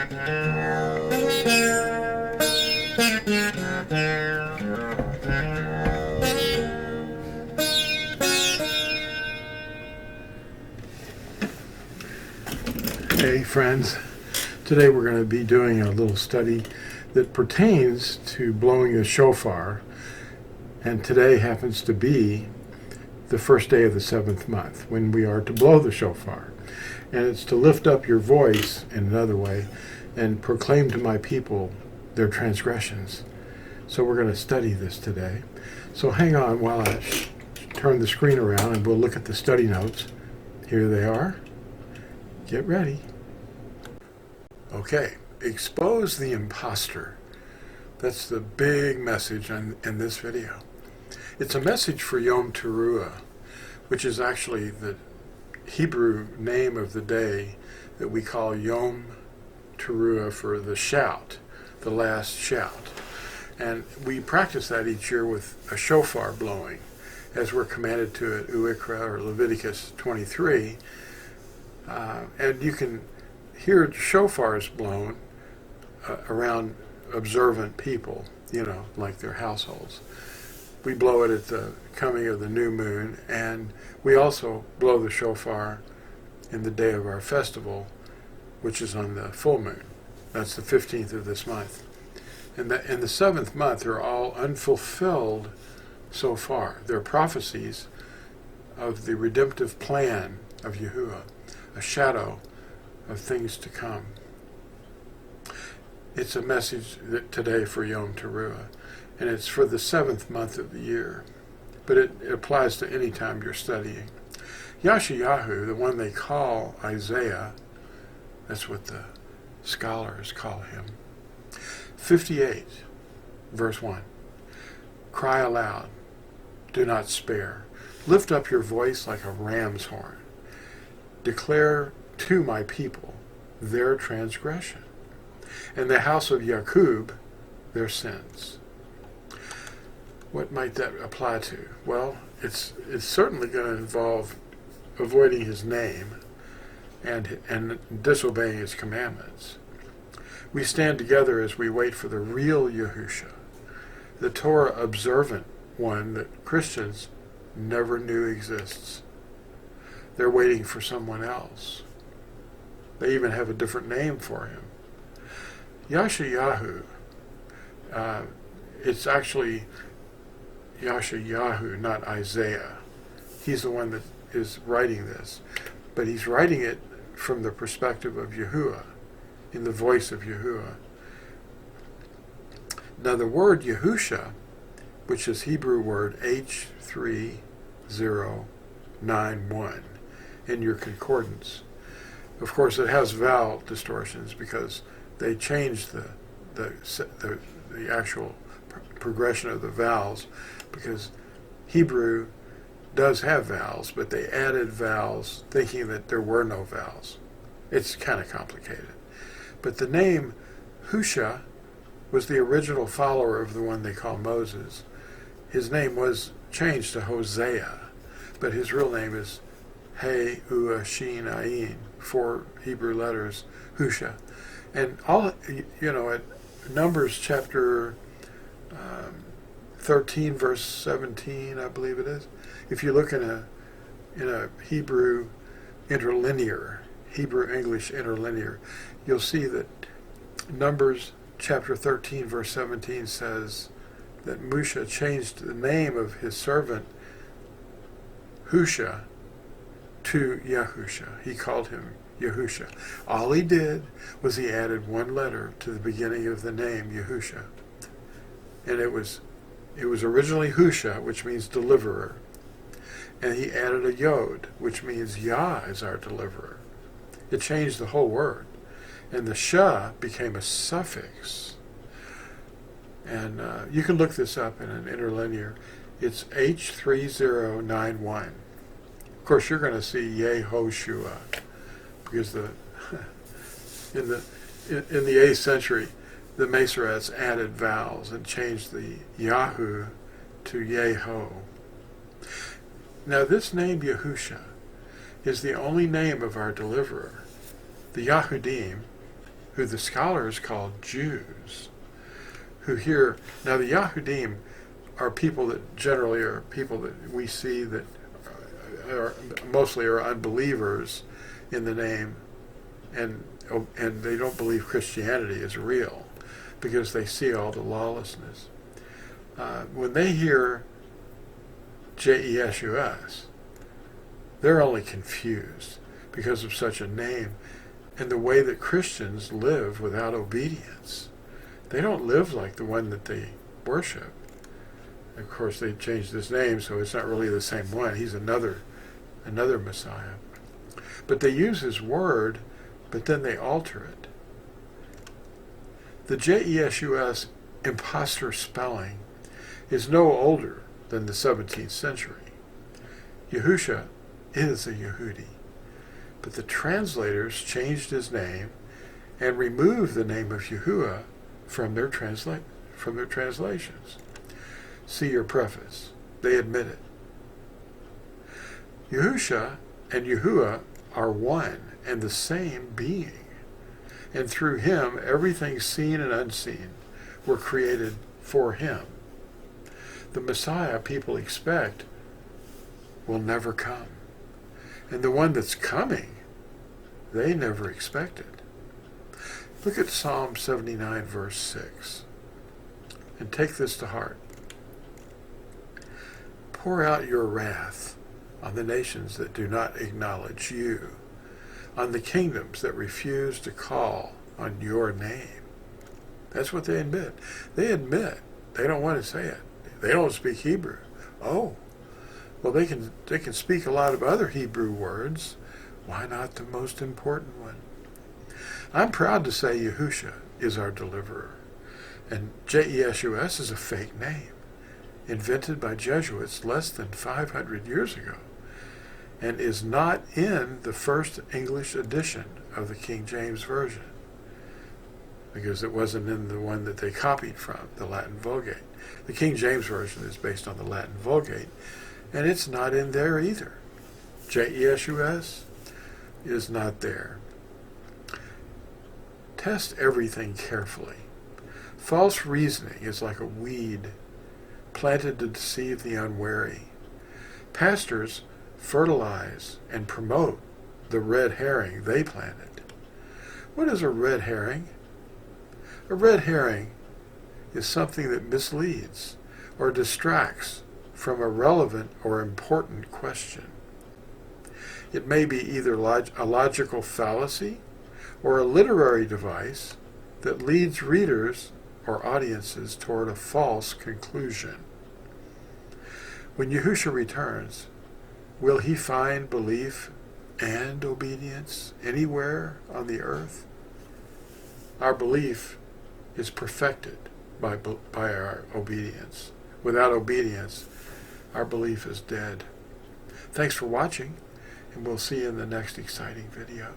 Hey friends, today we're going to be doing a little study that pertains to blowing a shofar, and today happens to be the first day of the 7th month when we are to blow the shofar. And it's to lift up your voice in another way and proclaim to my people their transgressions. So we're going to study this today. So hang on while I turn the screen around and we'll look at the study notes. Here they are. Get ready. Okay, expose the imposter. That's the big message in this video. It's a message for Yom Teruah, which is actually the Hebrew name of the day that we call Yom Teruah for the shout, the last shout. And we practice that each year with a shofar blowing, as we're commanded to at Uikra or Leviticus 23. And you can hear shofars blown around observant people, like their households. We blow it at the coming of the new moon, and we also blow the shofar in the day of our festival, which is on the full moon. That's the 15th of this month. And in the 7th month are all unfulfilled so far. They're prophecies of the redemptive plan of Yahuwah, a shadow of things to come. It's a message today for Yom Teruah, and it's for the 7th month of the year, but it applies to any time you're studying. Yashayahu, the one they call Isaiah, that's what the scholars call him. 58, verse 1. Cry aloud, do not spare. Lift up your voice like a ram's horn. Declare to my people their transgression, and the house of Jacob their sins. What might that apply to? Well, it's certainly going to involve avoiding his name and disobeying his commandments. We stand together as we wait for the real Yahusha, the Torah observant one that Christians never knew exists. They're waiting for someone else. They even have a different name for him. Yashayahu, it's actually Yashayahu, not Isaiah. He's the one that is writing this. But he's writing it from the perspective of Yahuwah, in the voice of Yahuwah. Now the word Yahusha, which is Hebrew word H3091 in your concordance. Of course, it has vowel distortions because they changed the actual progression of the vowels, because Hebrew does have vowels, but they added vowels thinking that there were no vowels. It's kind of complicated. But the name Husha was the original follower of the one they call Moses. His name was changed to Hosea, but his real name is He Ua Shin Ayin, 4 Hebrew letters, Husha. And all, at Numbers chapter 13, verse 17, I believe it is. If you look in a Hebrew interlinear, Hebrew-English interlinear, you'll see that Numbers chapter 13, verse 17 says that Moshe changed the name of his servant Husha to Yahusha. He called him Yahusha. All he did was he added one letter to the beginning of the name Yahusha. And it was originally Husha, which means deliverer. And he added a yod, which means Yah is our deliverer. It changed the whole word. And the Shah became a suffix. And you can look this up in an interlinear. It's H3091. Of course, you're going to see Yehoshua, because in the 8th century, the Masoretes added vowels and changed the Yahu to Yeho. Now, this name Yahusha is the only name of our deliverer. The Yahudim, who the scholars call Jews, who hear, now the Yahudim are people that generally are people that we see that are mostly are unbelievers in the name, and they don't believe Christianity is real because they see all the lawlessness. When they hear J-E-S-U-S, they're only confused because of such a name and the way that Christians live without obedience. They don't live like the one that they worship. Of course, they changed his name, so it's not really the same one. He's another Messiah. But they use his word, but then they alter it. The J-E-S-U-S imposter spelling is no older than the 17th century. Yahusha is a Yehudi, but the translators changed his name and removed the name of Yahuwah from their translations. See your preface. They admit it. Yahusha and Yahuwah are one and the same being, and through him everything seen and unseen were created for him. The Messiah people expect will never come, and the one that's coming they never expected. Look at Psalm 79 verse 6 and take this to heart. Pour out your wrath on the nations that do not acknowledge you, on the kingdoms that refuse to call on your name. That's what they admit. They admit they don't want to say it. They don't speak Hebrew. Oh, well, they can speak a lot of other Hebrew words. Why not the most important one? I'm proud to say Yahusha is our deliverer, and J-E-S-U-S is a fake name, invented by Jesuits less than 500 years ago, and is not in the first English edition of the King James Version, because it wasn't in the one that they copied from, the Latin Vulgate. The King James Version is based on the Latin Vulgate, and it's not in there either. J-E-S-U-S is not there. Test everything carefully. False reasoning is like a weed planted to deceive the unwary. Pastors fertilize and promote the red herring they planted. What is a red herring? A red herring is something that misleads or distracts from a relevant or important question. It may be either a logical fallacy or a literary device that leads readers or audiences toward a false conclusion. When Yahusha returns, will he find belief and obedience anywhere on the earth? Our belief is perfected by our obedience. Without obedience, our belief is dead. Thanks for watching, and we'll see you in the next exciting video.